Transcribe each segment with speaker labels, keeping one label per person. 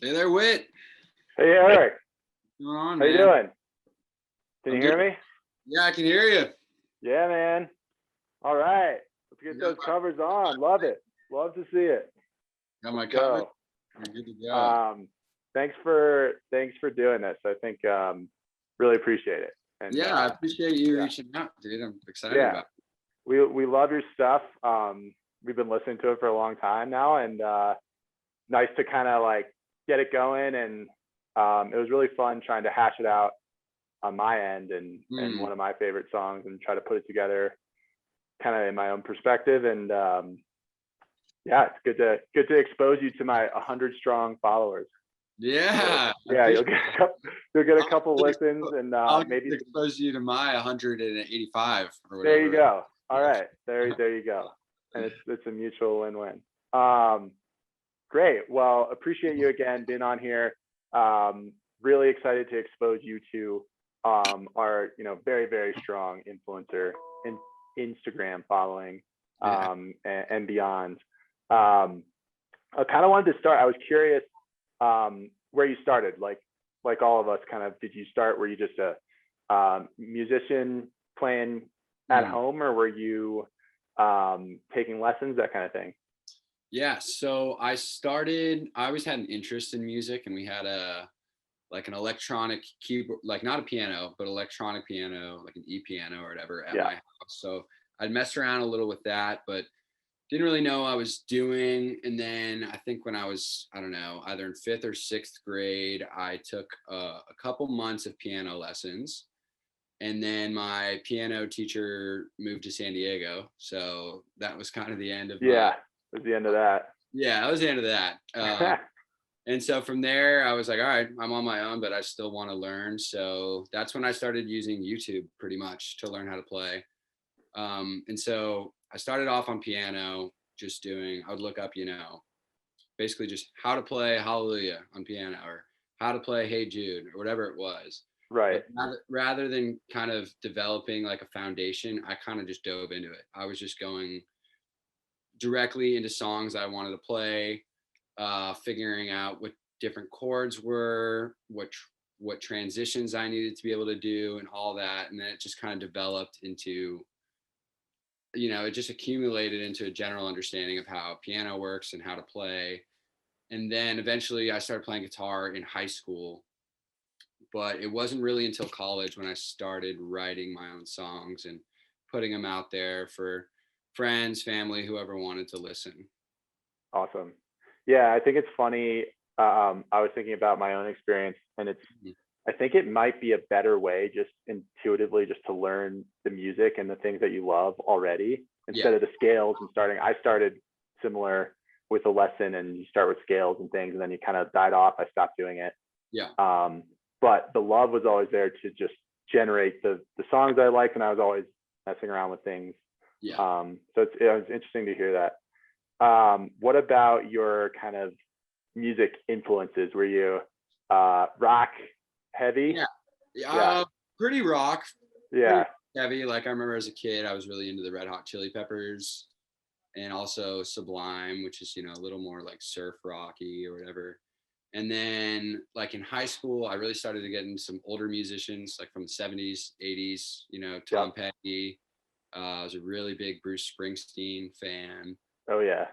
Speaker 1: Hey there, Whit.
Speaker 2: Hey Eric,
Speaker 1: What's going on,
Speaker 2: how you
Speaker 1: man?
Speaker 2: doing? Can
Speaker 1: I'm
Speaker 2: you
Speaker 1: good.
Speaker 2: hear me?
Speaker 1: Yeah, I can hear you.
Speaker 2: Yeah, man. All right, let's get
Speaker 1: I got
Speaker 2: those covers on. Love it. Love to see it.
Speaker 1: my
Speaker 2: Let's
Speaker 1: cover.
Speaker 2: go.
Speaker 1: I'm good to go.
Speaker 2: Um, thanks for doing this. I think really appreciate it. And
Speaker 1: Yeah, I appreciate you
Speaker 2: yeah,
Speaker 1: reaching out, dude. I'm excited
Speaker 2: yeah,
Speaker 1: about
Speaker 2: we love your stuff. We've been listening to it for a long time now, and nice to kind of like get it going. And it was really fun trying to hash it out on my end and
Speaker 1: it.
Speaker 2: one of my favorite songs and try to put it together kind of in my own perspective. And yeah, it's good to expose you to my 100 strong followers. So
Speaker 1: Yeah, I
Speaker 2: yeah,
Speaker 1: appreciate
Speaker 2: you'll get a
Speaker 1: I'll
Speaker 2: couple
Speaker 1: get
Speaker 2: listens and
Speaker 1: I'll get
Speaker 2: maybe
Speaker 1: to expose you to my 185 or
Speaker 2: there you
Speaker 1: whatever.
Speaker 2: go. All
Speaker 1: Yeah.
Speaker 2: right, there you go. And it's a mutual win-win. Um, Great. Well, appreciate you again being on here. Really excited to expose you to our very very strong influencer in Instagram following
Speaker 1: Yeah.
Speaker 2: and beyond. Um, I kind of wanted to start. I was curious where you started. Like all of us, kind of. Did you start? Were you just a musician playing at
Speaker 1: Mm.
Speaker 2: home, or were you taking lessons, that kind of thing?
Speaker 1: Yeah, so I always had an interest in music, and we had an electronic keyboard, like not a piano, but electronic piano, like an piano or whatever at
Speaker 2: Yeah.
Speaker 1: my house. So I'd messed around a little with that, but didn't really know what I was doing. And then I think when I was, I don't know, either in fifth or sixth grade, I took a couple months of piano lessons. And then my piano teacher moved to San Diego. So that was kind of the end of my,
Speaker 2: Yeah. Was the end of that.
Speaker 1: yeah, that was the end of that. And so from there, I was like, all right, I'm on my own, but I still want to learn. So that's when I started using YouTube pretty much to learn how to play. And so I started off on piano, I would look up, basically just how to play Hallelujah on piano or how to play Hey Jude or whatever it was.
Speaker 2: Right.
Speaker 1: But rather than kind of developing like a foundation, I kind of just dove into it. I was just going directly into songs I wanted to play, figuring out what different chords were, what transitions I needed to be able to do, and all that. And then it just kind of developed into, it just accumulated into a general understanding of how piano works and how to play. And then eventually I started playing guitar in high school, but it wasn't really until college when I started writing my own songs and putting them out there for friends, family, whoever wanted to listen.
Speaker 2: Awesome. Yeah, I think it's funny. I was thinking about my own experience, and I think it might be a better way just intuitively just to learn the music and the things that you love already
Speaker 1: Yeah.
Speaker 2: instead of the scales and starting. I started similar with a lesson, and you start with scales and things, and then you kind of died off. I stopped doing it.
Speaker 1: Yeah.
Speaker 2: But the love was always there to just generate the songs I liked, and I was always messing around with things.
Speaker 1: Yeah.
Speaker 2: So it was interesting to hear that. What about your kind of music influences? Were you rock heavy?
Speaker 1: Yeah. Pretty rock.
Speaker 2: Yeah.
Speaker 1: Pretty heavy. Like I remember as a kid, I was really into the Red Hot Chili Peppers and also Sublime, which is, a little more like surf rocky or whatever. And then like in high school, I really started to get into some older musicians like from the 70s, 80s, Tom Petty. I was a really big Bruce Springsteen fan.
Speaker 2: Oh yeah.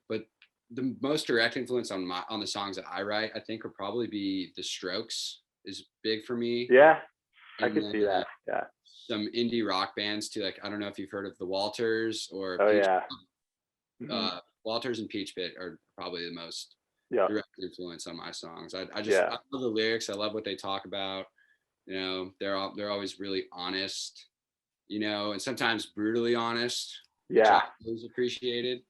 Speaker 1: But the most direct influence on the songs that I write, I think, would probably be The Strokes is big for me.
Speaker 2: Yeah, I
Speaker 1: And
Speaker 2: could see that. Yeah.
Speaker 1: some indie rock bands too. Like I don't know if you've heard of the Walters or
Speaker 2: Oh
Speaker 1: Peach.
Speaker 2: yeah. Mm-hmm.
Speaker 1: Walters and Peach Pit are probably the most
Speaker 2: Yeah.
Speaker 1: direct influence on my songs. I
Speaker 2: Yeah.
Speaker 1: love the lyrics. I love what they talk about. They're always really honest. And sometimes brutally honest, which
Speaker 2: Yeah.
Speaker 1: I always appreciated.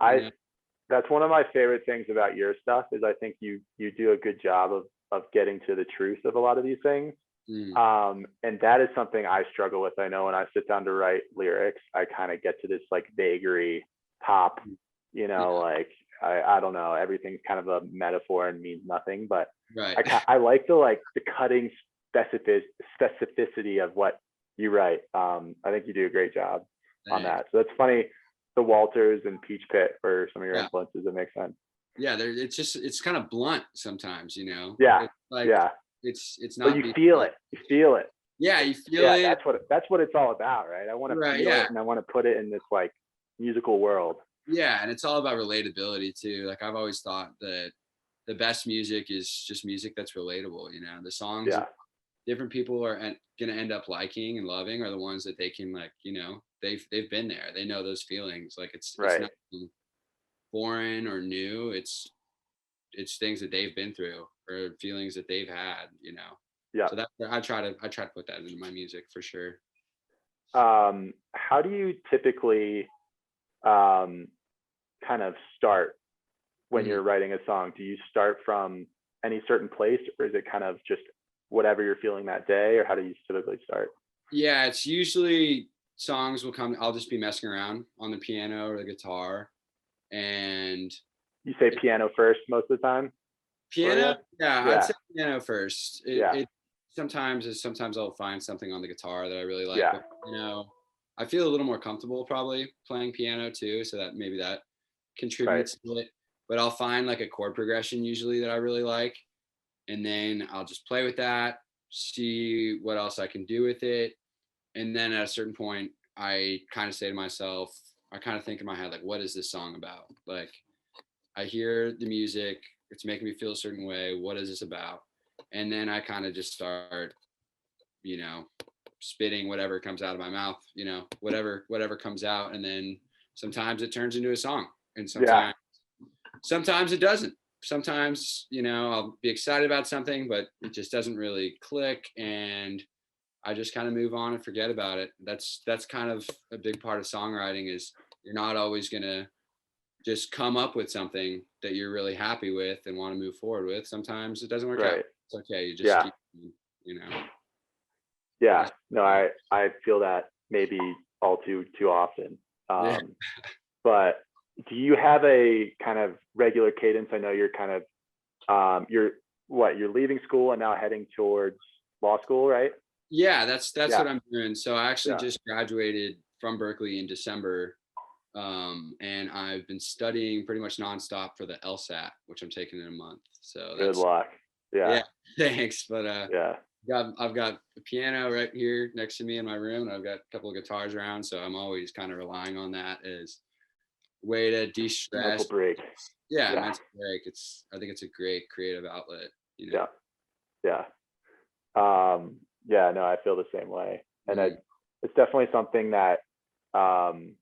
Speaker 2: That's one of my favorite things about your stuff is I think you do a good job of getting to the truth of a lot of these things. And that is something I struggle with. I know when I sit down to write lyrics, I kind of get to this like vagary pop, like I don't know, everything's kind of a metaphor and means nothing, but
Speaker 1: Right.
Speaker 2: I like the cutting specificity of what you write. I think you do a great job on that. So that's funny. The Walters and Peach Pit for some of your influences. That makes sense.
Speaker 1: Yeah, it's kind of blunt sometimes, you know.
Speaker 2: Yeah,
Speaker 1: It's like
Speaker 2: yeah.
Speaker 1: it's
Speaker 2: But
Speaker 1: not
Speaker 2: you
Speaker 1: being
Speaker 2: feel
Speaker 1: blunt.
Speaker 2: it. You feel it.
Speaker 1: Yeah, you feel
Speaker 2: Yeah,
Speaker 1: it.
Speaker 2: that's what it's all about, right? I want to
Speaker 1: Right,
Speaker 2: feel
Speaker 1: yeah.
Speaker 2: it, and I want to put it in this like musical world.
Speaker 1: Yeah, and it's all about relatability too. Like I've always thought that the best music is just music that's relatable, you know. The songs that
Speaker 2: Yeah,
Speaker 1: different people are gonna end up liking and loving are the ones that they can like, you know, they've been there. They know those feelings. Like it's
Speaker 2: right.
Speaker 1: not foreign or new. It's things that they've been through or feelings that they've had, you know.
Speaker 2: Yeah.
Speaker 1: So that I try to put that into my music for sure.
Speaker 2: How do you typically um, kind of start when
Speaker 1: Mhm.
Speaker 2: you're writing a song? Do you start from any certain place, or is it kind of just whatever you're feeling that day, or how do you typically start?
Speaker 1: Yeah, it's usually songs will come. I'll just be messing around on the piano or the guitar, and
Speaker 2: You say
Speaker 1: it,
Speaker 2: piano first most of the time for you?
Speaker 1: piano. Yeah, I'd
Speaker 2: Yeah,
Speaker 1: say piano first.
Speaker 2: yeah,
Speaker 1: Sometimes I'll find something on the guitar that I really like,
Speaker 2: yeah.
Speaker 1: but I feel a little more comfortable probably playing piano too, so that maybe that
Speaker 2: Right,
Speaker 1: contributes to it. But I'll find like a chord progression usually that I really like, and then I'll just play with that, see what else I can do with it, and then at a certain point, I kind of say to myself, I kind of think in my head like, what is this song about? Like, I hear the music, it's making me feel a certain way. What is this about? And then I kind of just start, you know, spitting whatever comes out of my mouth, you know, whatever comes out, and then sometimes it turns into a song, and
Speaker 2: yeah,
Speaker 1: sometimes it doesn't. Sometimes, you know, I'll be excited about something, but it just doesn't really click, and I just kind of move on and forget about it. That's kind of a big part of songwriting is you're not always gonna just come up with something that you're really happy with and want to move forward with. Sometimes it doesn't work out.
Speaker 2: right.
Speaker 1: It's okay. You just
Speaker 2: Yeah,
Speaker 1: keep, you know, I
Speaker 2: yeah.
Speaker 1: guess.
Speaker 2: No, I feel that maybe all too often.
Speaker 1: Yeah.
Speaker 2: Um, but do you have a kind of regular cadence? I know you're kind of you're you're leaving school and now heading towards law school, right?
Speaker 1: Yeah, that's
Speaker 2: Yeah,
Speaker 1: what I'm doing. So I actually
Speaker 2: yeah.
Speaker 1: just graduated from Berkeley in December. And I've been studying pretty much nonstop for the LSAT, which I'm taking in a month. So
Speaker 2: Good
Speaker 1: that's
Speaker 2: luck. Yeah,
Speaker 1: yeah, thanks. But
Speaker 2: yeah,
Speaker 1: I've got a piano right here next to me in my room, and I've got a couple of guitars around, so I'm always kind of relying on that as a way to
Speaker 2: mental
Speaker 1: de-stress.
Speaker 2: break.
Speaker 1: Yeah,
Speaker 2: Yeah,
Speaker 1: mental break. I think it's a great creative outlet, you know.
Speaker 2: yeah, yeah. Um, yeah, no, I feel the same way. And
Speaker 1: Mm,
Speaker 2: it's definitely something that um,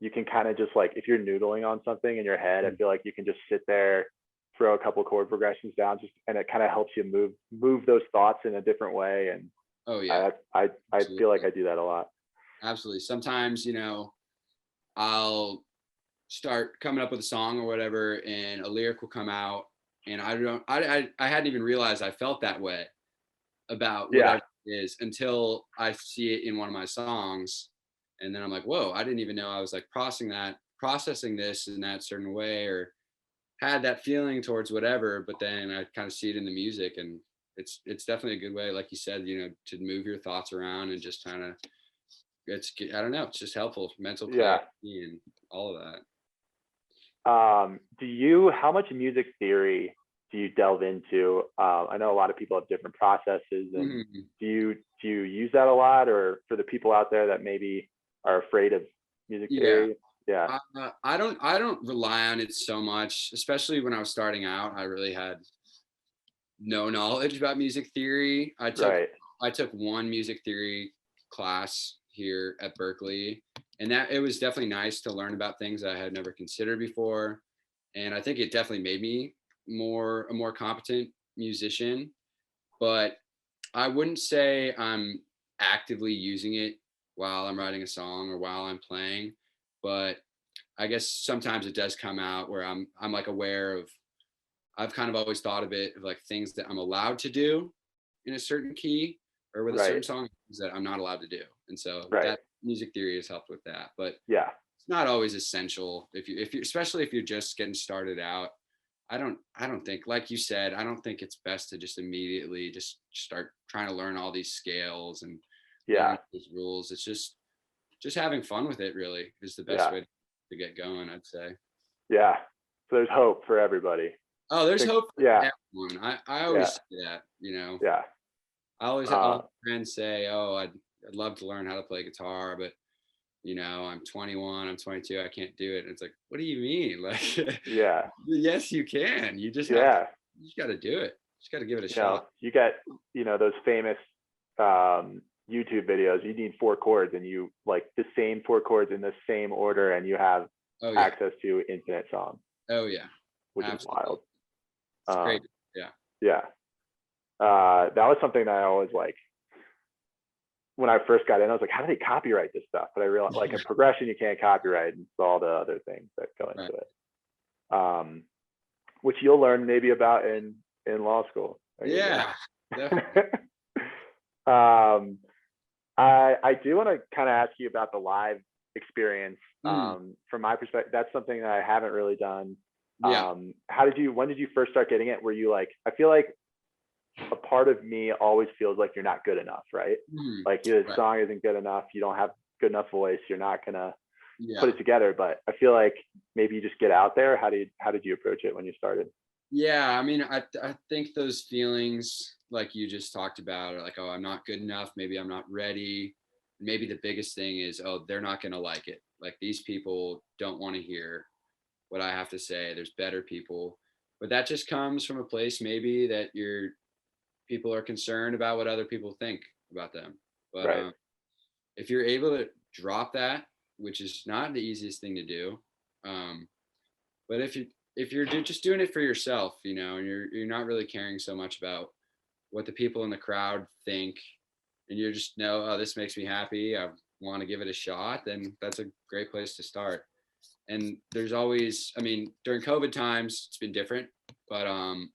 Speaker 2: you can kind of just like, if you're noodling on something in your head, I
Speaker 1: mm.
Speaker 2: feel like you can just sit there, throw a couple chord progressions down, just and it kind of helps you move those thoughts in a different way. And
Speaker 1: Oh yeah,
Speaker 2: I feel like
Speaker 1: absolutely.
Speaker 2: I do that a lot.
Speaker 1: Absolutely. Sometimes, you know, I'll start coming up with a song or whatever, and a lyric will come out, and I hadn't even realized I felt that way about
Speaker 2: Yeah,
Speaker 1: whatever it is until I see it in one of my songs. And then I'm like, whoa, I didn't even know I was like processing this in that certain way, or had that feeling towards whatever. But then I kind of see it in the music, and it's definitely a good way, like you said, you know, to move your thoughts around and just kind of I don't know, it's just helpful for mental
Speaker 2: yeah.
Speaker 1: clarity and all of that.
Speaker 2: Do you, how much music theory do you delve into? I know a lot of people have different processes, and
Speaker 1: Mhm.
Speaker 2: do you use that a lot, or for the people out there that maybe are afraid of music
Speaker 1: Yeah.
Speaker 2: theory? Yeah,
Speaker 1: I don't rely on it so much, especially when I was starting out. I really had no knowledge about music theory.
Speaker 2: right,
Speaker 1: I took one music theory class here at Berkeley, and that it was definitely nice to learn about things I had never considered before. And I think it definitely made me a more competent musician, but I wouldn't say I'm actively using it while I'm writing a song or while I'm playing, but I guess sometimes it does come out where I'm like aware of I've kind of always thought of it of like things that I'm allowed to do in a certain key or with a
Speaker 2: right,
Speaker 1: certain song that I'm not allowed to do. And so
Speaker 2: right.
Speaker 1: that music theory has helped with that. But
Speaker 2: Yeah,
Speaker 1: it's not always essential if you especially if you're just getting started out. I don't think, like you said, I don't think it's best to just immediately just start trying to learn all these scales and
Speaker 2: yeah,
Speaker 1: learn these rules. It's just having fun with it really is the best
Speaker 2: yeah,
Speaker 1: way to get going, I'd say.
Speaker 2: yeah. So there's hope for everybody.
Speaker 1: Oh, there's hope for
Speaker 2: Yeah.
Speaker 1: everyone. I always
Speaker 2: Yeah.
Speaker 1: say that, you know.
Speaker 2: Yeah.
Speaker 1: I always have friends say, "Oh, I'd love to learn how to play guitar, but you know, I'm 21, I'm 22, I can't do it." And it's like, what do you mean? Like,
Speaker 2: Yeah.
Speaker 1: yes, you can. You just have to,
Speaker 2: Yeah.
Speaker 1: you just got to do it. Just got to give it a
Speaker 2: You know,
Speaker 1: shot.
Speaker 2: you get, those famous YouTube videos. You need 4 chords, and you like the same 4 chords in the same order, and you have
Speaker 1: Oh yeah.
Speaker 2: access to infinite songs,
Speaker 1: Oh yeah.
Speaker 2: which
Speaker 1: Absolutely.
Speaker 2: is wild.
Speaker 1: It's great. Yeah.
Speaker 2: Yeah. That was something that I always like. When I first got in, I was like, how do they copyright this stuff? But I realized, like, a progression you can't copyright, and all the other things that go into it, which you'll learn maybe about in law school.
Speaker 1: Yeah. Definitely.
Speaker 2: I do want to kind of ask you about the live experience.
Speaker 1: Mm.
Speaker 2: From my perspective, that's something that I haven't really done.
Speaker 1: Yeah.
Speaker 2: When did you first start getting it? Were you like, I feel like a part of me always feels like you're not good enough, right?
Speaker 1: Mm.
Speaker 2: Like the song isn't good enough. You don't have good enough voice. You're not gonna put
Speaker 1: Yeah.
Speaker 2: it together. But I feel like maybe you just get out there. How did you approach it when you started?
Speaker 1: Yeah. I mean, I think those feelings, like you just talked about, are like, oh, I'm not good enough. Maybe I'm not ready. Maybe the biggest thing is, oh, they're not going to like it. Like, these people don't want to hear what I have to say. There's better people. But that just comes from a place maybe that your people are concerned about what other people think about them. But
Speaker 2: Right.
Speaker 1: if you're able to drop that, which is not the easiest thing to do, but if you're just doing it for yourself, you know, and you're not really caring so much about what the people in the crowd think, and you just know, oh, this makes me happy, I want to give it a shot, then that's a great place to start. And there's always, I mean, during COVID times, it's been different, but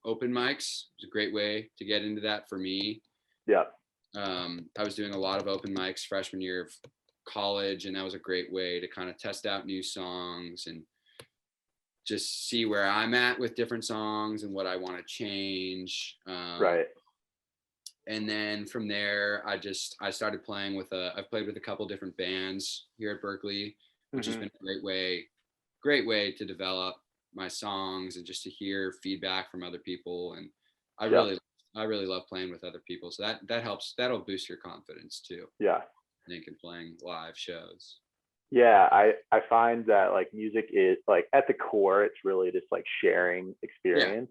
Speaker 1: open mics is a great way to get into that for me.
Speaker 2: Yeah.
Speaker 1: I was doing a lot of open mics freshman year of college, and that was a great way to kind of test out new songs and just see where I'm at with different songs and what I want to change.
Speaker 2: Right.
Speaker 1: And then from there, I started playing with I've played with a couple different bands here at Berkeley, which has been a great way to develop my songs and just to hear feedback from other people. And I really love playing with other people. So that helps. That'll boost your confidence too.
Speaker 2: Yeah.
Speaker 1: I think in playing live shows.
Speaker 2: Yeah, I find that like music is like at the core, it's really just like sharing experience.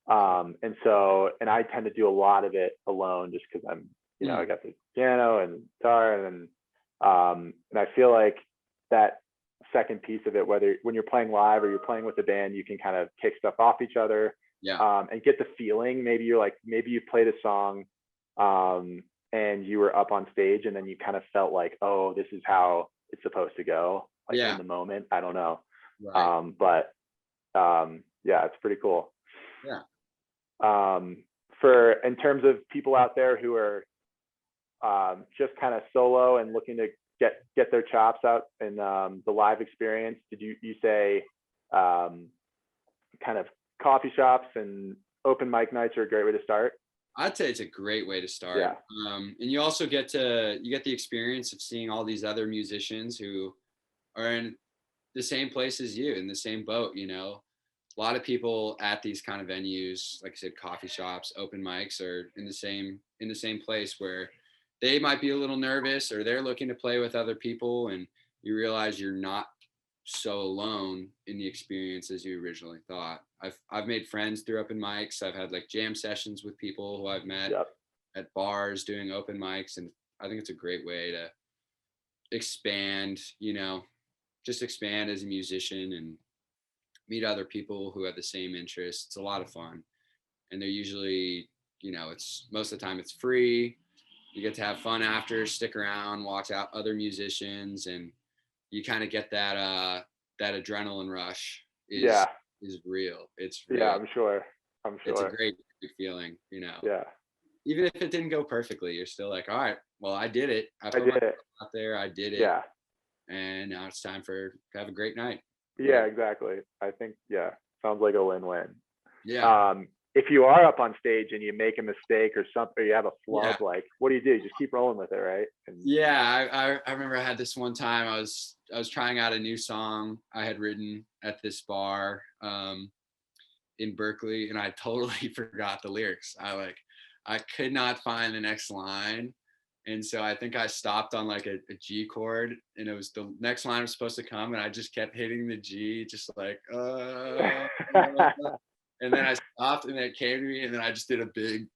Speaker 2: And I tend to do a lot of it alone just because I'm, I got the piano and guitar, and I feel like that second piece of it, whether when you're playing live or you're playing with a band, you can kind of kick stuff off each other, and get the feeling. Maybe you played a song, and you were up on stage, and then you kind of felt like, oh, this is how it's supposed to go, like in the moment. I don't know. Right. Yeah, it's pretty cool.
Speaker 1: Yeah.
Speaker 2: In terms of people out there who are just kind of solo and looking to get their chops out in the live experience, did you say kind of coffee shops and open mic nights are a great way to start?
Speaker 1: I'd say it's a great way to start.
Speaker 2: Yeah.
Speaker 1: And you also get the experience of seeing all these other musicians who are in the same place as you, in the same boat, you know. A lot of people at these kind of venues, like I said, coffee shops, open mics, are in the same place where they might be a little nervous, or they're looking to play with other people, and you realize you're not so alone in the experience as you originally thought. I've made friends through open mics. I've had like jam sessions with people who I've met at bars doing open mics, and I think it's a great way to expand, just expand as a musician and meet other people who have the same interests. It's a lot of fun, and they're usually, it's most of the time it's free. You get to have fun after, stick around, watch out other musicians, and you kind of get that adrenaline rush is real. It's real.
Speaker 2: Yeah, I'm sure.
Speaker 1: It's a great feeling,
Speaker 2: Yeah.
Speaker 1: Even if it didn't go perfectly, you're still like, all right, well, I did it. I put myself out there. I did it.
Speaker 2: Yeah.
Speaker 1: And now it's time to have a great night.
Speaker 2: Yeah, exactly. I think, sounds like a win-win.
Speaker 1: Yeah.
Speaker 2: if you are up on stage and you make a mistake or something, or you have a
Speaker 1: Yeah.
Speaker 2: flub, like what do? You just keep rolling with it, right? And
Speaker 1: Yeah, I remember I had this one time I was trying out a new song I had written at this bar in Berkeley, and I totally forgot the lyrics. I could not find the next line. And so I think I stopped on like a G chord, and it was the next line was supposed to come, and I just kept hitting the G, just like, and then I stopped, and then it came to me, and then I just did a big,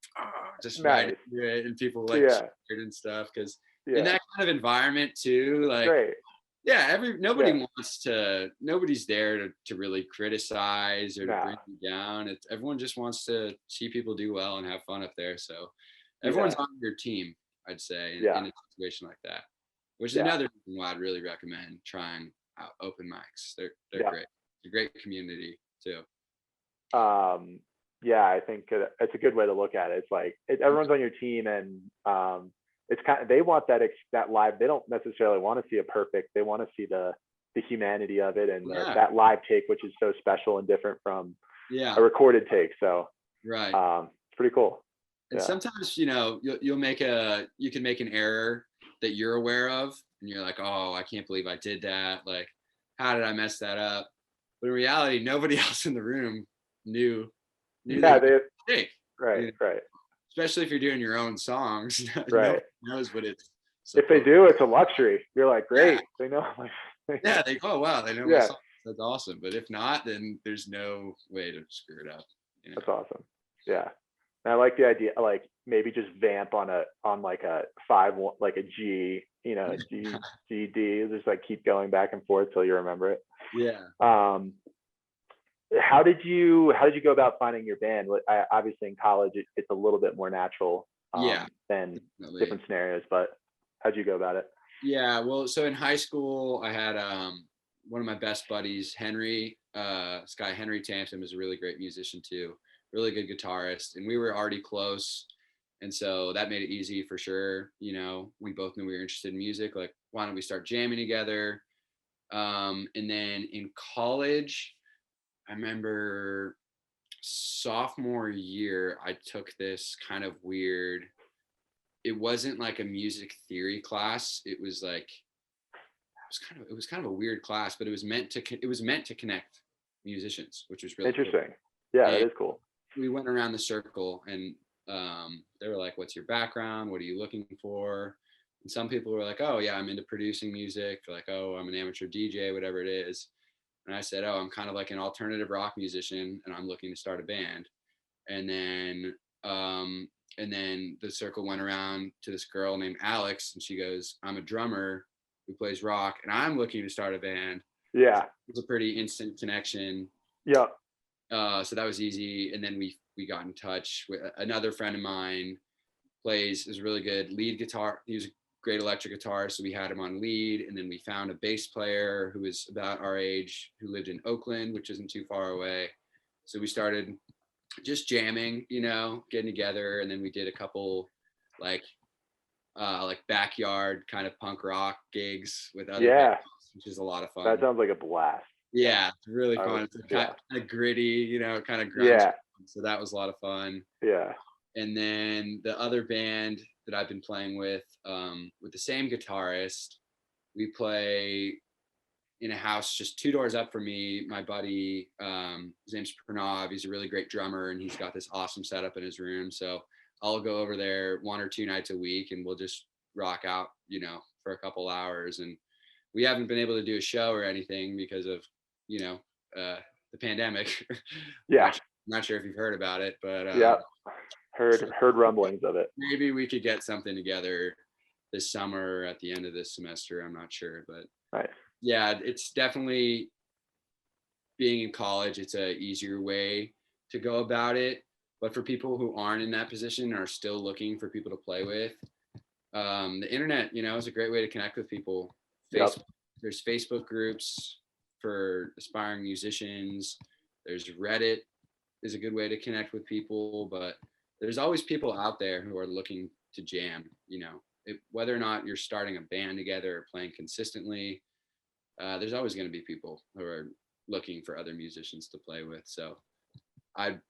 Speaker 1: just right
Speaker 2: nice.
Speaker 1: into it, and people like
Speaker 2: Yeah.
Speaker 1: cheered and stuff. Because in
Speaker 2: Yeah.
Speaker 1: that kind of environment too, like,
Speaker 2: Great.
Speaker 1: yeah, nobody
Speaker 2: Yeah.
Speaker 1: wants to, nobody's there to really criticize or to
Speaker 2: Nah.
Speaker 1: bring you down. Everyone just wants to see people do well and have fun up there. So everyone's
Speaker 2: Yeah.
Speaker 1: on your team, I'd say,
Speaker 2: Yeah.
Speaker 1: in a situation like that, which is
Speaker 2: Yeah.
Speaker 1: another reason why I'd really recommend trying out open mics. They're
Speaker 2: Yeah.
Speaker 1: great. It's a great community too.
Speaker 2: Yeah, I think it's a good way to look at it. It's like everyone's on your team, and it's kind of, they want that live. They don't necessarily want to see a perfect. They want to see the humanity of it, and
Speaker 1: Yeah.
Speaker 2: that live take, which is so special and different from
Speaker 1: Yeah.
Speaker 2: a recorded take. So
Speaker 1: Right.
Speaker 2: It's pretty cool.
Speaker 1: And
Speaker 2: Yeah.
Speaker 1: sometimes, you know, you can make an error that you're aware of, and you're like, oh, I can't believe I did that. Like, how did I mess that up? But in reality, nobody else in the room knew
Speaker 2: Yeah.
Speaker 1: that you made a mistake.
Speaker 2: Right.
Speaker 1: You know,
Speaker 2: Right.
Speaker 1: especially if you're doing your own songs,
Speaker 2: Right.
Speaker 1: nobody knows what it's
Speaker 2: If they
Speaker 1: supposed.
Speaker 2: do, it's a luxury. You're like, great.
Speaker 1: Yeah.
Speaker 2: They know.
Speaker 1: Yeah, they go, oh wow, they know my
Speaker 2: Yeah.
Speaker 1: song. That's awesome. But if not, then there's no way to screw it up. You know?
Speaker 2: That's awesome. Yeah. And I like the idea, like maybe just vamp on like a 5-1, like a G, you know, G, G, D, just like keep going back and forth till you remember it.
Speaker 1: Yeah.
Speaker 2: How did you go about finding your band? Obviously in college, it's a little bit more natural
Speaker 1: Yeah.
Speaker 2: than
Speaker 1: Definitely.
Speaker 2: different scenarios, but how'd you go about it?
Speaker 1: Yeah, well, so in high school, I had one of my best buddies, Henry. This guy Henry Tampton was a really great musician too, really good guitarist, and we were already close, and so that made it easy for sure. You know, we both knew we were interested in music. Like, why don't we start jamming together? And then in college, I remember sophomore year, I took this kind of weird. It wasn't like a music theory class. It was kind of a weird class, but it was meant to connect musicians, which was really
Speaker 2: Interesting.
Speaker 1: cool.
Speaker 2: Yeah,
Speaker 1: And
Speaker 2: that is cool.
Speaker 1: we went around the circle, and they were like, "What's your background? What are you looking for?" And some people were like, "Oh yeah, I'm into producing music." Like, "Oh, I'm an amateur DJ, whatever it is." And I said, "Oh, I'm kind of like an alternative rock musician, and I'm looking to start a band." And then the circle went around to this girl named Alex, and she goes, "I'm a drummer who plays rock, and I'm looking to start a band."
Speaker 2: Yeah.
Speaker 1: It was a pretty instant connection.
Speaker 2: Yeah.
Speaker 1: So that was easy. And then we got in touch with another friend of mine, is really good lead guitar. He was a great electric guitarist, so we had him on lead. And then we found a bass player who was about our age, who lived in Oakland, which isn't too far away. So we started just jamming, you know, getting together, and then we did a couple like backyard kind of punk rock gigs with other bands, which is a lot of fun.
Speaker 2: That sounds like a blast.
Speaker 1: Yeah, it's really fun. It's kind of gritty, you know, kind of grunge.
Speaker 2: Yeah.
Speaker 1: So that was a lot of fun.
Speaker 2: Yeah.
Speaker 1: And then the other band that I've been playing with the same guitarist, we play in a house just 2 doors up from me. My buddy, his name's Pranav. He's a really great drummer, and he's got this awesome setup in his room. So I'll go over there 1 or 2 nights a week, and we'll just rock out, you know, for a couple hours. And we haven't been able to do a show or anything because of, you know, the pandemic.
Speaker 2: Yeah.
Speaker 1: Not sure if you've heard about it, but
Speaker 2: yeah, heard rumblings of it.
Speaker 1: Maybe we could get something together this summer or at the end of this semester. I'm not sure, but
Speaker 2: right.
Speaker 1: Yeah, it's definitely, being in college, it's a easier way to go about it. But for people who aren't in that position and are still looking for people to play with, the internet, you know, is a great way to connect with people. There's Facebook groups for aspiring musicians. There's Reddit is a good way to connect with people, but there's always people out there who are looking to jam, you know, whether or not you're starting a band together or playing consistently, there's always going to be people who are looking for other musicians to play with. So I'd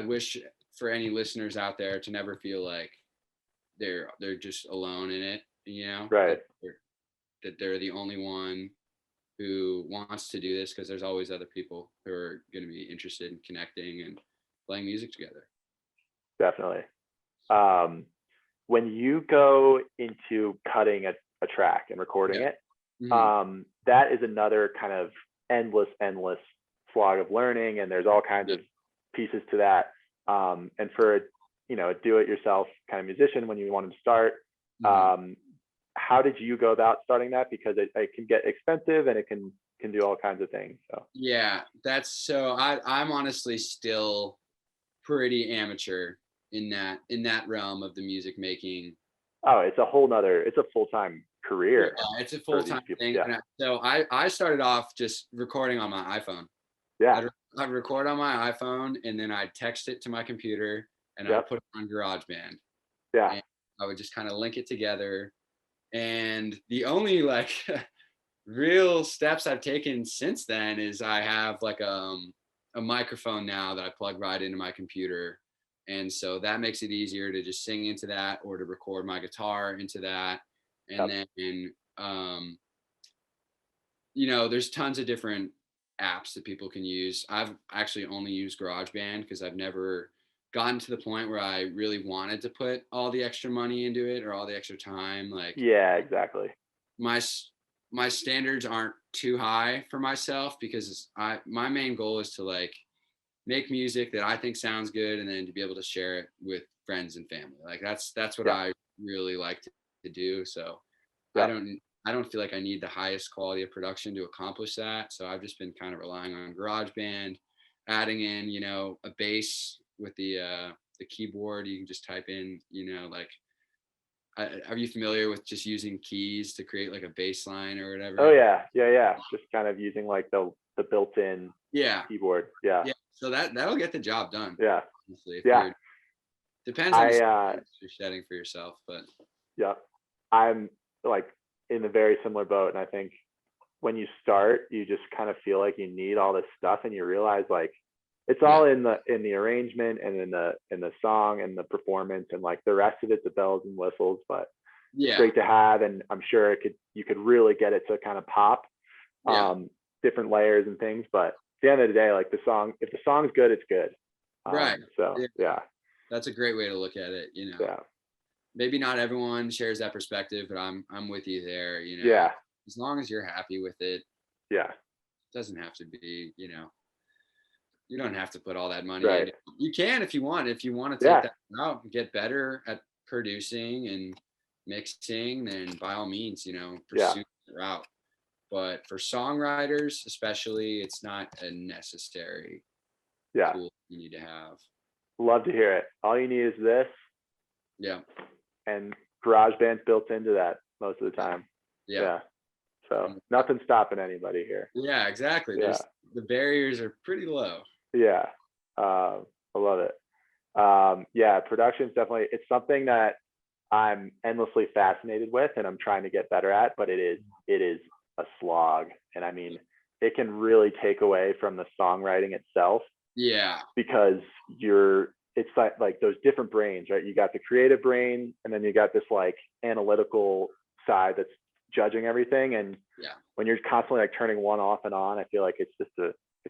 Speaker 1: wish for any listeners out there to never feel like they're just alone in it,
Speaker 2: Right.
Speaker 1: that they're the only one who wants to do this, because there's always other people who are going to be interested in connecting and playing music together.
Speaker 2: Definitely. When you go into cutting a track and recording it, that is another kind of endless slog of learning, and there's all kinds of pieces to that. And for a do-it-yourself kind of musician, when you want to start, how did you go about starting that? Because it can get expensive and it can do all kinds of things. So
Speaker 1: yeah, I'm honestly still pretty amateur in that realm of the music making.
Speaker 2: Oh, it's a full-time career.
Speaker 1: Yeah, it's a full-time thing.
Speaker 2: Yeah.
Speaker 1: So I started off just recording on my iPhone.
Speaker 2: Yeah.
Speaker 1: I'd record on my iPhone, and then I'd text it to my computer, and I'd put it on GarageBand.
Speaker 2: Yeah.
Speaker 1: And I would just kind of link it together. And the only like real steps I've taken since then is I have like a microphone now that I plug right into my computer. And so that makes it easier to just sing into that, or to record my guitar into that. And then, there's tons of different apps that people can use. I've actually only used GarageBand because I've never gotten to the point where I really wanted to put all the extra money into it or all the extra time. Like,
Speaker 2: yeah, exactly.
Speaker 1: My standards aren't too high for myself, because my main goal is to like make music that I think sounds good, and then to be able to share it with friends and family. Like that's what I really like to do. So I don't feel like I need the highest quality of production to accomplish that. So I've just been kind of relying on GarageBand, adding in, a bass with the keyboard. You can just type in, like, are you familiar with just using keys to create like a bass line or whatever?
Speaker 2: Oh yeah. Just kind of using like the built-in keyboard. Yeah.
Speaker 1: So that'll get the job done.
Speaker 2: Yeah.
Speaker 1: Honestly,
Speaker 2: Depends
Speaker 1: on the you're setting for yourself, but
Speaker 2: I'm like in a very similar boat, and I think when you start, you just kind of feel like you need all this stuff, and you realize like it's all in the arrangement and in the song and the performance, and like the rest of it, the bells and whistles, but it's great to have. And I'm sure you could really get it to kind of pop, different layers and things. But at the end of the day, like if the song's good, it's good.
Speaker 1: Right.
Speaker 2: So
Speaker 1: that's a great way to look at it. Maybe not everyone shares that perspective, but I'm with you there. As long as you're happy with it.
Speaker 2: Yeah.
Speaker 1: It doesn't have to be, you don't have to put all that money in. You can if you want. If you want to take that out and get better at producing and mixing, then by all means, pursue that route. But for songwriters, especially, it's not a necessary tool you need to have.
Speaker 2: Love to hear it. All you need is this.
Speaker 1: Yeah.
Speaker 2: And GarageBand's built into that most of the time. Yeah. So nothing's stopping anybody here.
Speaker 1: Yeah, exactly. The barriers are pretty low.
Speaker 2: Yeah. I love it. Production is definitely, it's something that I'm endlessly fascinated with, and I'm trying to get better at, but it is a slog. And I mean, it can really take away from the songwriting itself.
Speaker 1: Yeah.
Speaker 2: Because it's like those different brains, right? You got the creative brain, and then you got this like analytical side that's judging everything. And when you're constantly like turning one off and on, I feel like it's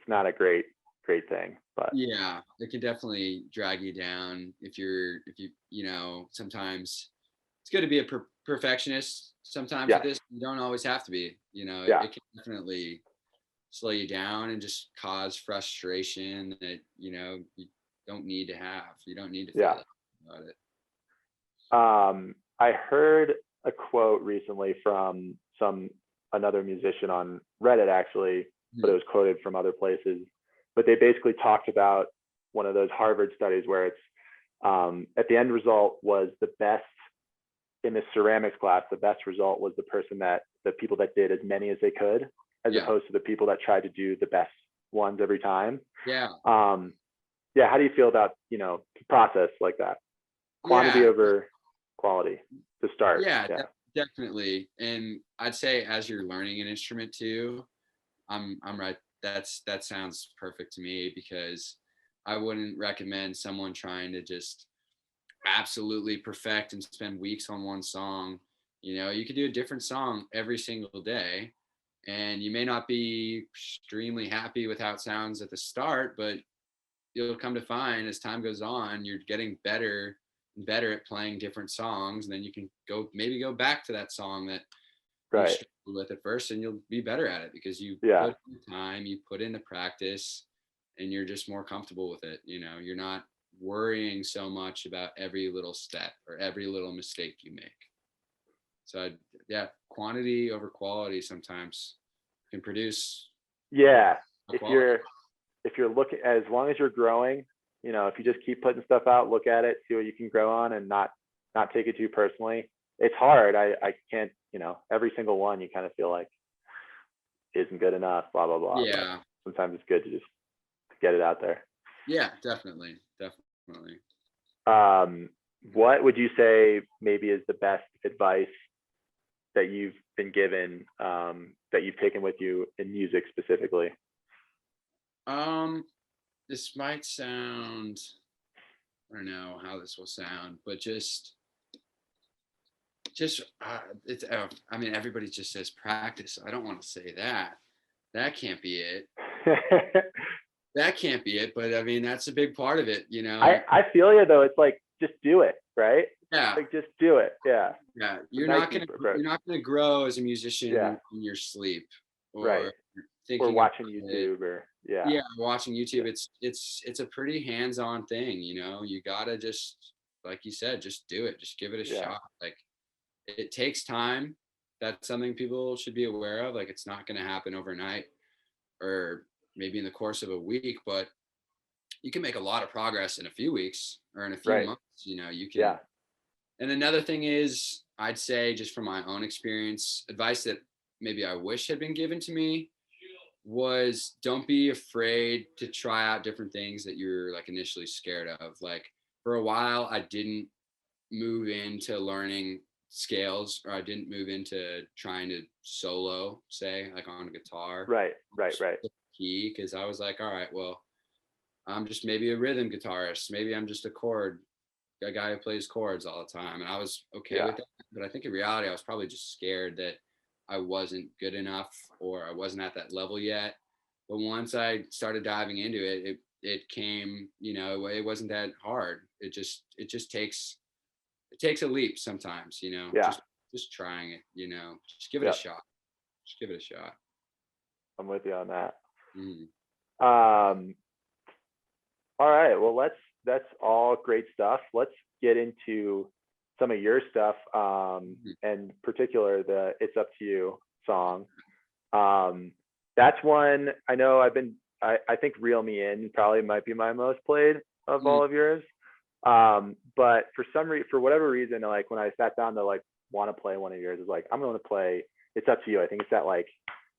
Speaker 2: not a great thing. But
Speaker 1: it can definitely drag you down if you sometimes it's good to be a perfectionist. Sometimes with this, you don't always have to be. It can definitely slow you down and just cause frustration that you don't need to have. You don't need to feel about it.
Speaker 2: I heard a quote recently from another musician on Reddit, actually, but it was quoted from other places. But they basically talked about one of those Harvard studies where it's at the end result was the best in the ceramics class. The best result was the people that did as many as they could, as opposed to the people that tried to do the best ones every time. How do you feel about process like that? Quantity over quality to start.
Speaker 1: Definitely. And I'd say as you're learning an instrument too, I'm right. That sounds perfect to me, because I wouldn't recommend someone trying to just absolutely perfect and spend weeks on one song. You know, you could do a different song every single day, and you may not be extremely happy with how it sounds at the start, but you'll come to find as time goes on, you're getting better and better at playing different songs. And then you can go back to that song that you
Speaker 2: Right.
Speaker 1: struggled with at first, and you'll be better at it because you
Speaker 2: Yeah.
Speaker 1: put in the time, you put in the practice, and you're just more comfortable with it. You know, you're not worrying so much about every little step or every little mistake you make. So yeah, quantity over quality sometimes can produce
Speaker 2: Yeah.
Speaker 1: a
Speaker 2: If
Speaker 1: quality.
Speaker 2: you're looking, as long as you're growing, you know, if you just keep putting stuff out, look at it, see what you can grow on, and not take it too personally. It's hard. I can't, you know, every single one you kind of feel like isn't good enough, blah blah blah. But
Speaker 1: Yeah,
Speaker 2: sometimes it's good to just get it out there.
Speaker 1: yeah, definitely, definitely.
Speaker 2: Um, what would you say maybe is the best advice that you've been given, that you've taken with you in music specifically?
Speaker 1: Um, this might sound, I don't know how this will sound, but just it's I mean, everybody just says practice. I don't want to say that. That can't be it. That can't be it, but I mean, that's a big part of it, you know.
Speaker 2: I feel you though. It's like just do it, right?
Speaker 1: Yeah,
Speaker 2: Like just do it. Yeah.
Speaker 1: yeah.
Speaker 2: The
Speaker 1: You're not
Speaker 2: Nike
Speaker 1: gonna
Speaker 2: approach.
Speaker 1: you're not gonna grow as a musician
Speaker 2: Yeah.
Speaker 1: in your sleep
Speaker 2: Right.
Speaker 1: or
Speaker 2: Or
Speaker 1: thinking about
Speaker 2: watching
Speaker 1: it.
Speaker 2: YouTube or yeah.
Speaker 1: Yeah, watching
Speaker 2: Yeah.
Speaker 1: YouTube, it's a pretty hands-on thing, you know. You gotta just, like you said, just do it. Just give it a
Speaker 2: Yeah.
Speaker 1: shot. Like, it takes time. That's something people should be aware of. Like, it's not gonna happen overnight or maybe in the course of a week, but you can make a lot of progress in a few weeks or in a few
Speaker 2: Right.
Speaker 1: months. You know, you can.
Speaker 2: Yeah.
Speaker 1: And another thing is, I'd say, just from my own experience, advice that maybe I wish had been given to me was, don't be afraid to try out different things that you're like initially scared of. Like, for a while, I didn't move into learning scales, or I didn't move into trying to solo, say, like on a guitar,
Speaker 2: Right. Right. Right.
Speaker 1: key, because I was like, all right, well, I'm just maybe a rhythm guitarist. Maybe I'm just a guy who plays chords all the time. And I was okay
Speaker 2: Yeah.
Speaker 1: with that. But I think in reality, I was probably just scared that I wasn't good enough or I wasn't at that level yet. But once I started diving into it, it came, you know, it wasn't that hard. It just takes a leap sometimes, you know,
Speaker 2: Yeah.
Speaker 1: just trying it, you know, just give it a
Speaker 2: Yeah.
Speaker 1: shot. Just give it a shot.
Speaker 2: I'm with you on that.
Speaker 1: Mm.
Speaker 2: Um, all right. Well, that's all great stuff. Let's get into some of your stuff, and particular the "It's Up to You" song. Um, that's one I know I think "Reel Me In" probably might be my most played of
Speaker 1: Mm.
Speaker 2: all of yours. But for whatever reason, like when I sat down to like want to play one of yours, it's like I'm going to play "It's Up to You." I think it's that like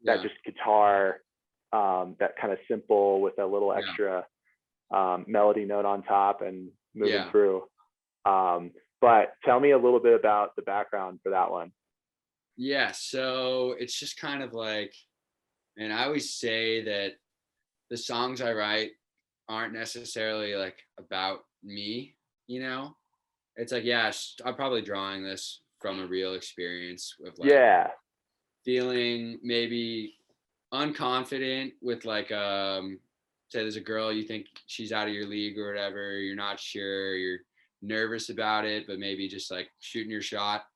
Speaker 2: that
Speaker 1: Yeah.
Speaker 2: just guitar, that kind of simple with a little
Speaker 1: Yeah.
Speaker 2: extra melody note on top and moving
Speaker 1: Yeah.
Speaker 2: through. But tell me a little bit about the background for that one.
Speaker 1: Yeah. So it's just kind of like, and I always say that the songs I write aren't necessarily like about me, you know? It's like, yeah, I'm probably drawing this from a real experience of like
Speaker 2: Yeah,
Speaker 1: feeling maybe unconfident with like say there's a girl you think she's out of your league or whatever, you're not sure, you're nervous about it, but maybe just like shooting your shot,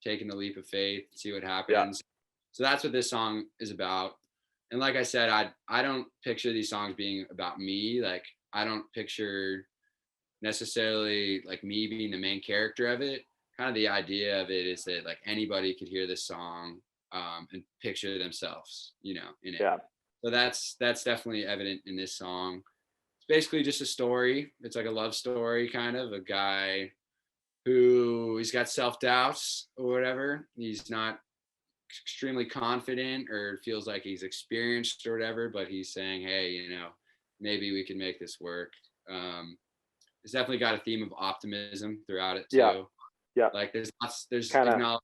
Speaker 1: taking the leap of faith, see what
Speaker 2: yeah,
Speaker 1: happens. So that's what this song is about. And like I said, I don't picture these songs being about me. Like, I don't picture necessarily like me being the main character of it. Kind of the idea of it is that like anybody could hear this song, and picture themselves, you know, in it.
Speaker 2: yeah,
Speaker 1: So that's definitely evident in this song. It's basically just a story. It's like a love story, kind of a guy who he's got self doubts or whatever. He's not extremely confident or feels like he's experienced or whatever, but he's saying, hey, you know, maybe we can make this work. It's definitely got a theme of optimism throughout it
Speaker 2: yeah,
Speaker 1: too.
Speaker 2: yeah.
Speaker 1: Like there's
Speaker 2: Kind of,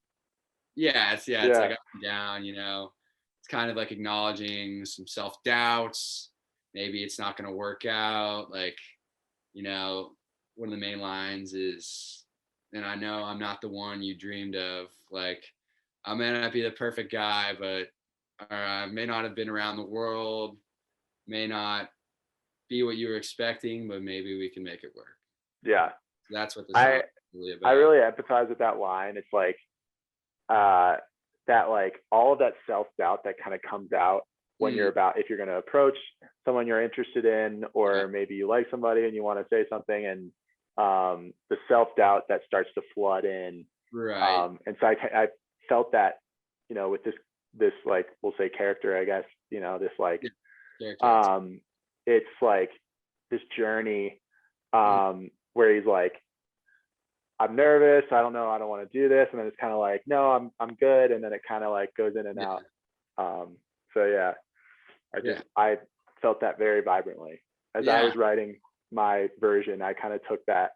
Speaker 1: it's
Speaker 2: yeah,
Speaker 1: like up and down, you know. It's kind of like acknowledging some self doubts. Maybe it's not going to work out. Like, one of the main lines is, and I know I'm not the one you dreamed of. Like, I may not be the perfect guy, but I may not have been around the world, may not be what you were expecting, but maybe we can make it work.
Speaker 2: Yeah.
Speaker 1: That's what the song is really about.
Speaker 2: I really empathize with that line. It's like that, like all of that self-doubt that kind of comes out when you're about, if you're going to approach someone you're interested in, or maybe you like somebody and you want to say something, and the self-doubt that starts to flood in.
Speaker 1: Right.
Speaker 2: And so I felt that, with this like, we'll say character, I guess, this like, it's like this journey where he's like, I'm nervous, I don't know, I don't want to do this, and then it's kind of like, no, I'm good, and then it kind of like goes in and out. So yeah, I felt that very vibrantly as I was writing my version. I kind of took that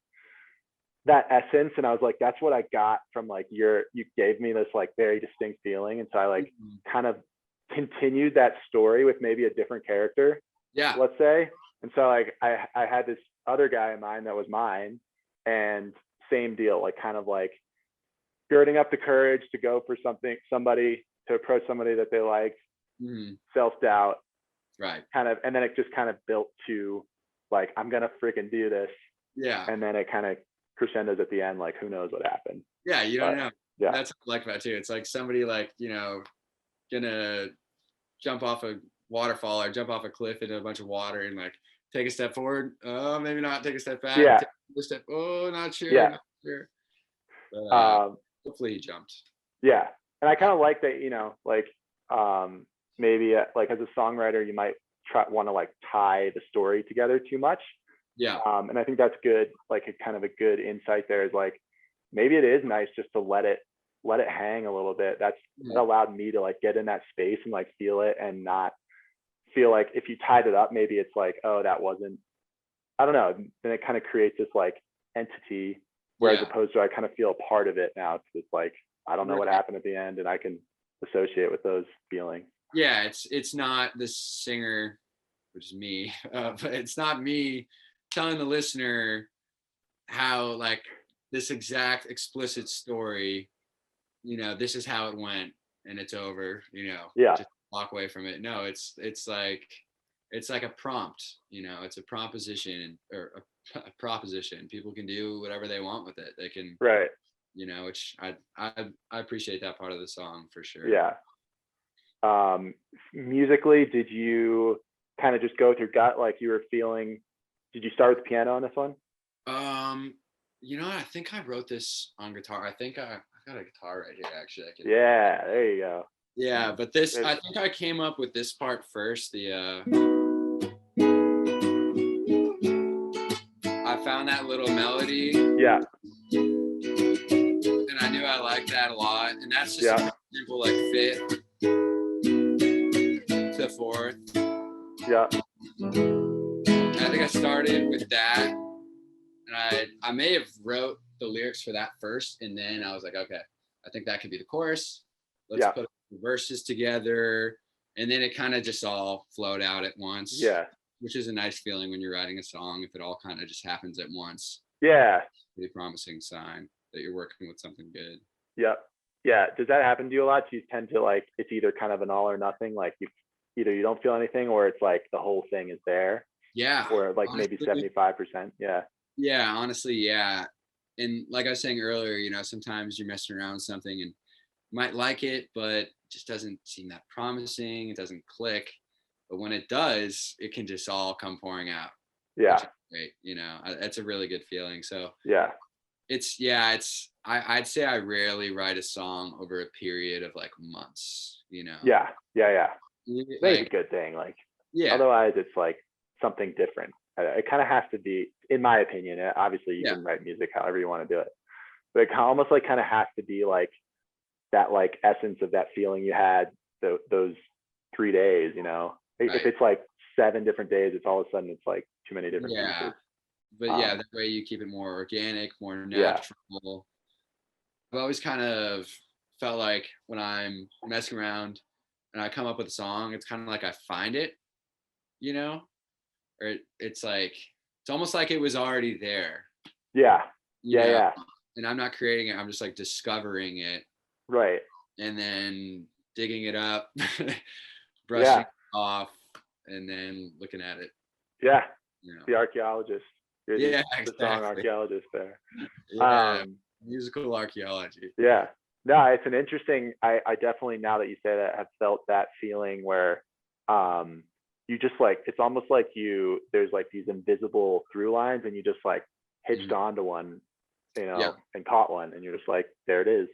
Speaker 2: essence, and I was like, that's what I got from like you gave me this like very distinct feeling, and so I like kind of continued that story with maybe a different character, let's say. And so like I had this other guy in mind that was mine, and same deal, like kind of like girding up the courage to go for somebody to approach somebody that they liked, self-doubt,
Speaker 1: right,
Speaker 2: kind of, and then it just kind of built to like, I'm gonna freaking do this, and then it kind of crescendos at the end, like who knows what happened.
Speaker 1: You don't know. That's what I like about it too. It's like somebody like, gonna jump off a waterfall or jump off a cliff into a bunch of water and like take a step forward, oh maybe not, take a step back, take a step, oh not sure, not sure. But hopefully he jumped.
Speaker 2: And I kind of like that, like maybe like as a songwriter you might want to like tie the story together too much, and I think that's good, like a kind of a good insight there is like, maybe it is nice just to let it hang a little bit. That allowed me to like get in that space and like feel it, and not feel like if you tied it up, maybe it's like, oh, that wasn't, I don't know, then it kind of creates this like entity, whereas opposed to I kind of feel a part of it now. It's like, I don't know what happened at the end, and I can associate with those feelings.
Speaker 1: It's not the singer, which is me, but it's not me telling the listener how like this exact explicit story, this is how it went and it's over, just walk away from it. No, it's like a prompt, it's a proposition, or a proposition. People can do whatever they want with it. They can, which I appreciate that part of the song for sure.
Speaker 2: Musically, did you kind of just go with your gut, like you were feeling? Did you start with the piano on this one?
Speaker 1: I think I wrote this on guitar. I think I got a guitar right here, actually.
Speaker 2: There you go.
Speaker 1: Yeah, but this, I think I came up with this part first. I found that little melody.
Speaker 2: Yeah.
Speaker 1: And I knew I liked that a lot. And that's just a simple like fifth to fourth.
Speaker 2: Yeah.
Speaker 1: And I think I started with that. And I may have wrote the lyrics for that first, and then I was like, okay, I think that could be the chorus. Let's put the verses together, and then it kind of just all flowed out at once. Which is a nice feeling when you're writing a song, if it all kind of just happens at once. Really promising sign that you're working with something good.
Speaker 2: Does that happen to you a lot? Do you tend to like, it's either kind of an all or nothing, like either you don't feel anything, or it's like the whole thing is there? Or like honestly, maybe 75%.
Speaker 1: Honestly, and like I was saying earlier, sometimes you're messing around with something and you might like it, but it just doesn't seem that promising. It doesn't click. But when it does, it can just all come pouring out. Great. It's a really good feeling. So I'd say I rarely write a song over a period of like months,
Speaker 2: Maybe a good thing. Like, otherwise it's like something different. It kind of has to be, in my opinion, obviously you can write music however you want to do it, but it almost like kind of has to be like that, like essence of that feeling you had those 3 days, If it's like 7 different days, it's all of a sudden it's like too many different pieces.
Speaker 1: But that way you keep it more organic, more natural. I've always kind of felt like when I'm messing around and I come up with a song, it's kind of like I find it, or it's like it's almost like it was already there.
Speaker 2: Yeah.
Speaker 1: You
Speaker 2: Yeah.
Speaker 1: know?
Speaker 2: Yeah.
Speaker 1: And I'm not creating it. I'm just like discovering it.
Speaker 2: Right.
Speaker 1: And then digging it up, brushing
Speaker 2: Yeah.
Speaker 1: it off, and then looking at it.
Speaker 2: Yeah.
Speaker 1: You know?
Speaker 2: The archaeologist. You're
Speaker 1: Yeah,
Speaker 2: the song
Speaker 1: exactly.
Speaker 2: archaeologist there.
Speaker 1: Yeah, musical archaeology.
Speaker 2: Yeah. No, it's an interesting, I definitely, now that you say that, have felt that feeling where you just like, it's almost like there's like these invisible through lines and you just like hitched onto one, you know, and caught one, and you're just like, there it is.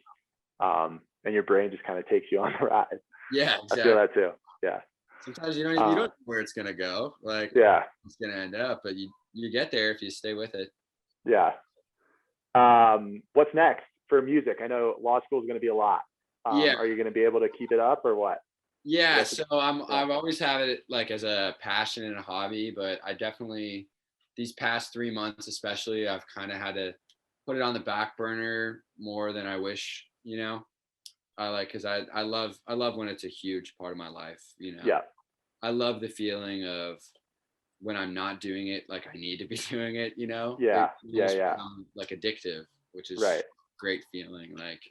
Speaker 2: And your brain just kind of takes you on the ride.
Speaker 1: Yeah, exactly.
Speaker 2: I feel that too. Yeah.
Speaker 1: Sometimes you don't know where it's gonna go, like it's gonna end up, but you get there if you stay with it.
Speaker 2: Yeah. What's next for music? I know law school is going to be a lot. Are you going to be able to keep it up or what?
Speaker 1: Yeah, so I've always had it like as a passion and a hobby, but I definitely, these past 3 months especially, I've kind of had to put it on the back burner more than I wish, you know. Because I love when it's a huge part of my life, you know.
Speaker 2: Yeah.
Speaker 1: I love the feeling of when I'm not doing it like I need to be doing it, you know.
Speaker 2: Yeah.
Speaker 1: Like addictive, which is great feeling. Like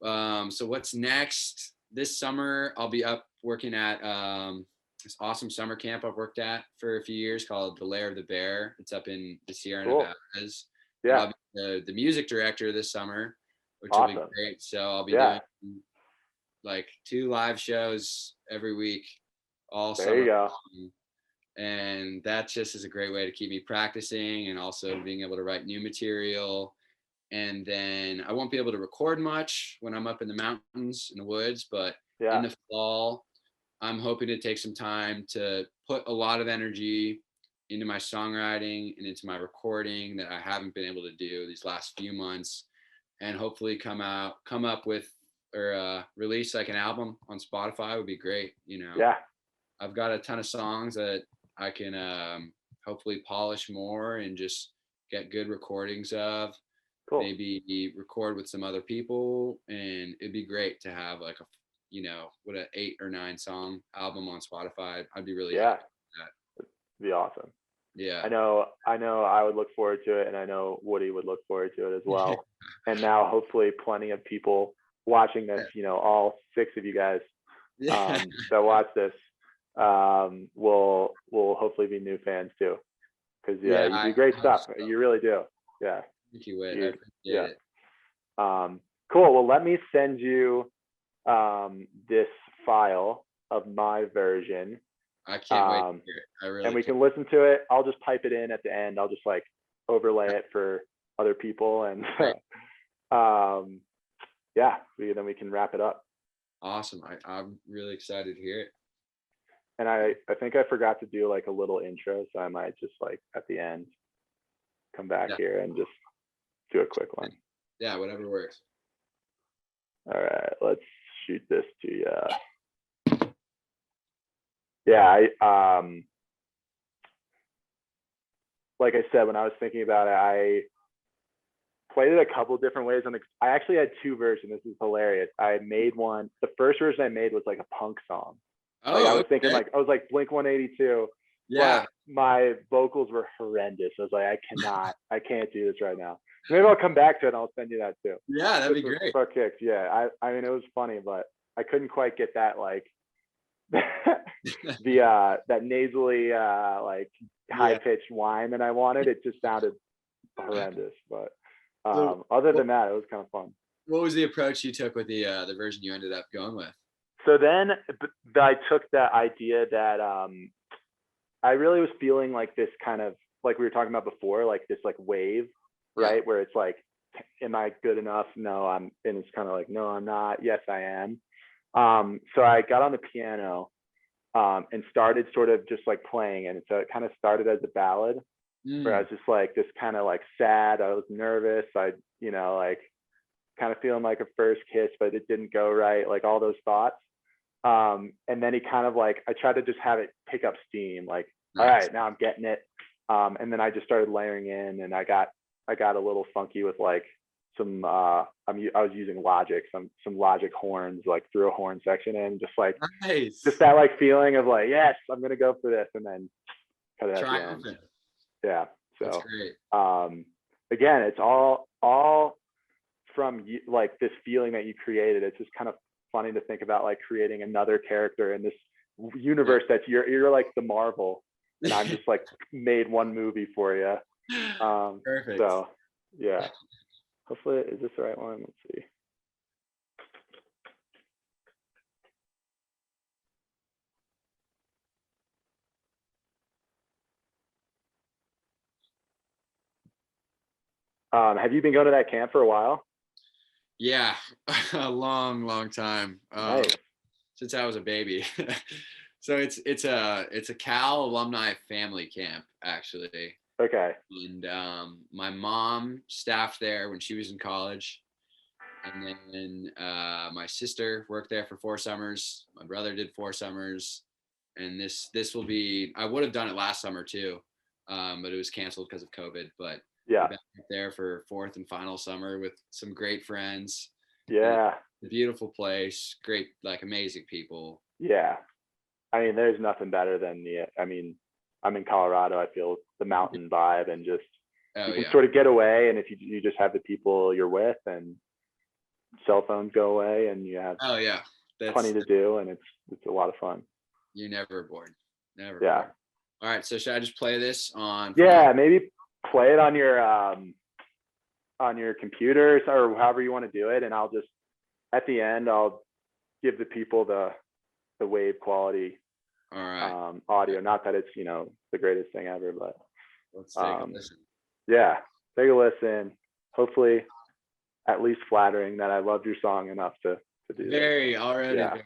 Speaker 1: so what's next? This summer I'll be up working at this awesome summer camp I've worked at for a few years called The Lair of the Bear. It's up in the Sierra Nevadas. Yeah. I'll be the music director this summer, which will be great. So I'll be doing like 2 live shows every week all summer.
Speaker 2: There you go.
Speaker 1: And that just is a great way to keep me practicing and also being able to write new material. And then I won't be able to record much when I'm up in the mountains in the woods, but in the fall, I'm hoping to take some time to put a lot of energy into my songwriting and into my recording that I haven't been able to do these last few months, and hopefully come up with or release like an album on Spotify would be great. You know, I've got a ton of songs that I can hopefully polish more and just get good recordings of. Cool. Maybe record with some other people, and it'd be great to have like an 8 or 9 song album on Spotify. I'd be really happy with that.
Speaker 2: It'd be awesome.
Speaker 1: Yeah.
Speaker 2: I know I would look forward to it, and I know Woody would look forward to it as well. And now hopefully plenty of people watching this, you know, all 6 of you guys that watch this will hopefully be new fans too, because you do great stuff. You really do. Yeah.
Speaker 1: Thank you, Whit. I appreciate it.
Speaker 2: Cool. Well, let me send you this file of my version.
Speaker 1: I can't wait to hear it. I really.
Speaker 2: And we can listen to it. I'll just pipe it in at the end. I'll just like overlay it for other people, and then we can wrap it up.
Speaker 1: Awesome. I'm really excited to hear it.
Speaker 2: And I think I forgot to do like a little intro, so I might just like at the end come back here and just do a quick one.
Speaker 1: Yeah, whatever works.
Speaker 2: All right, let's shoot this to you. Yeah, like I said, when I was thinking about it, I played it a couple different ways. I actually had 2 versions. This is hilarious. I made one. The first version I made was like a punk song. I was thinking I was like Blink 182.
Speaker 1: Yeah.
Speaker 2: But my vocals were horrendous. I was like, I can't do this right now. Maybe I'll come back to it and I'll send you that too.
Speaker 1: Yeah, that'd be great.
Speaker 2: For kicks. Yeah. I mean, it was funny, but I couldn't quite get that like that nasally like high pitched whine that I wanted. It just sounded horrendous. But other than that, it was kind of fun.
Speaker 1: What was the approach you took with the version you ended up going with?
Speaker 2: So then I took that idea that I really was feeling like this kind of, like we were talking about before, like this like wave, right? Where it's like, am I good enough? No, and it's kind of like, no, I'm not. Yes, I am. So I got on the piano and started sort of just like playing. And so it kind of started as a ballad where I was just like this kind of like sad. I was nervous. I, like kind of feeling like a first kiss, but it didn't go right. Like all those thoughts. And then he kind of like, I tried to just have it pick up steam, like, all right, now I'm getting it. And then I just started layering in, and I got a little funky with like some, I was using Logic, some Logic horns, like threw a horn section in, just like, just that like feeling of like, yes, I'm going to go for this. And then cut it at the end. Yeah.
Speaker 1: That's
Speaker 2: So,
Speaker 1: great.
Speaker 2: again, it's all from you, like this feeling that you created. It's just kind of funny to think about like creating another character in this universe that you're like the Marvel, and I'm just like made one movie for you.
Speaker 1: Perfect.
Speaker 2: So yeah, hopefully, is this the right one? Let's see. Have you been going to that camp for a while?
Speaker 1: Yeah, a long time.
Speaker 2: Nice.
Speaker 1: Since I was a baby. So it's a Cal alumni family camp actually,
Speaker 2: Okay.
Speaker 1: and my mom staffed there when she was in college, and then my sister worked there for 4 summers. My brother did 4 summers, and this will be. I would have done it last summer too, but it was canceled because of COVID. But
Speaker 2: Yeah.
Speaker 1: we're back there for fourth and final summer with some great friends.
Speaker 2: Yeah.
Speaker 1: A beautiful place, great, like amazing people.
Speaker 2: Yeah. I mean, there's nothing better than I mean, I'm in Colorado. I feel the mountain vibe and just you can sort of get away. And if you just have the people you're with and cell phones go away and you have plenty to do, and it's a lot of fun.
Speaker 1: You're never bored. Never
Speaker 2: Yeah.
Speaker 1: bored. All right. So should I just play this on?
Speaker 2: Yeah, maybe play it on your computers or however you want to do it, and I'll just at the end I'll give the people the wave quality
Speaker 1: All right.
Speaker 2: audio. Not that it's the greatest thing ever, but
Speaker 1: let's take a listen.
Speaker 2: Yeah, take a listen. Hopefully, at least flattering that I loved your song enough to do
Speaker 1: Very
Speaker 2: this.
Speaker 1: already.
Speaker 2: Yeah.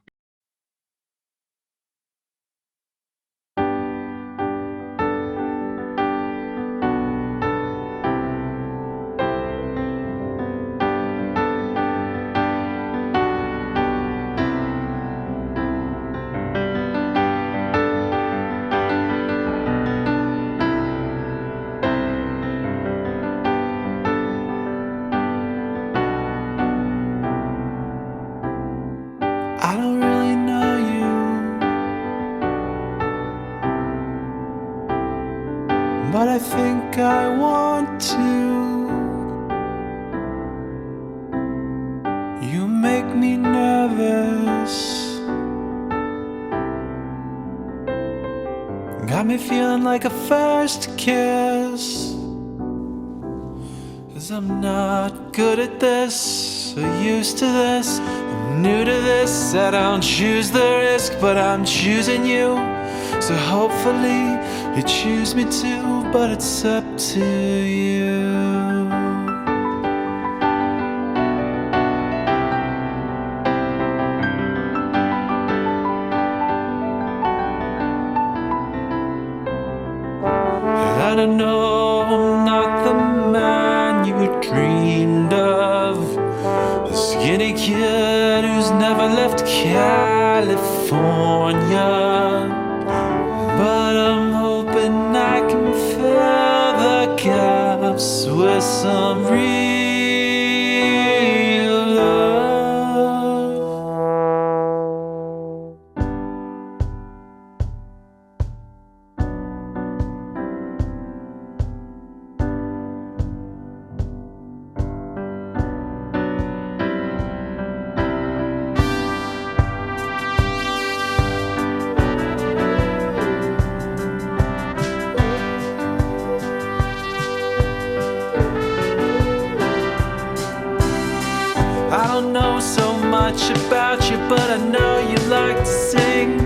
Speaker 3: I don't really know you, but I think I want to. You make me nervous, got me feeling like a first kiss. 'Cause I'm not good at this, so used to this, I'm new to this. I don't choose the risk, but I'm choosing you. So hopefully you choose me too, but it's up to you. I don't know, I'm not the man you dreamed of, the skinny kid who's never left California. But I'm hoping I can fill the gaps with some real love. I don't know so much about you, but I know you like to sing.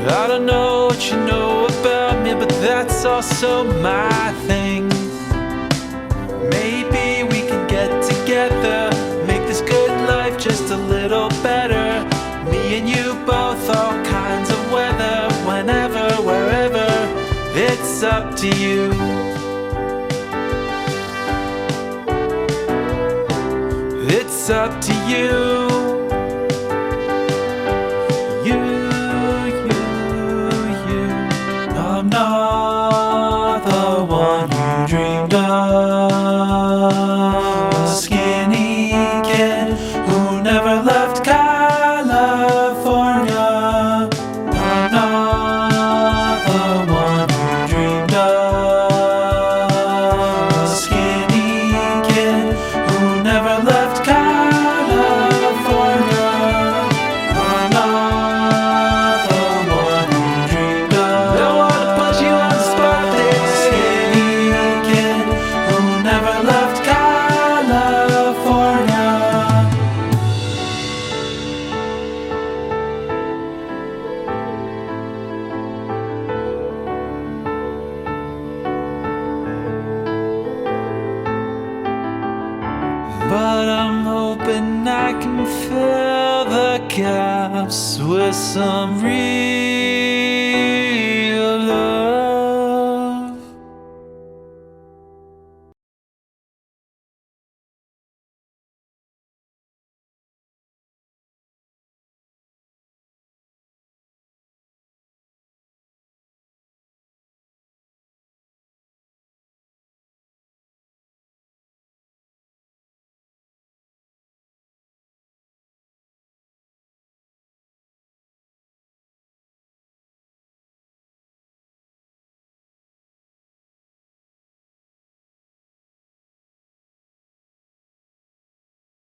Speaker 3: I don't know what you know about me, but that's also my thing. Maybe we can get together, make this good life just a little better. Me and you both, all kinds of weather, whenever, wherever, it's up to you. It's up to you. I'm not the one you dreamed of, a skinny kid who never left California. I'm not the one you dreamed of. but I'm hoping I can fill the gaps with some real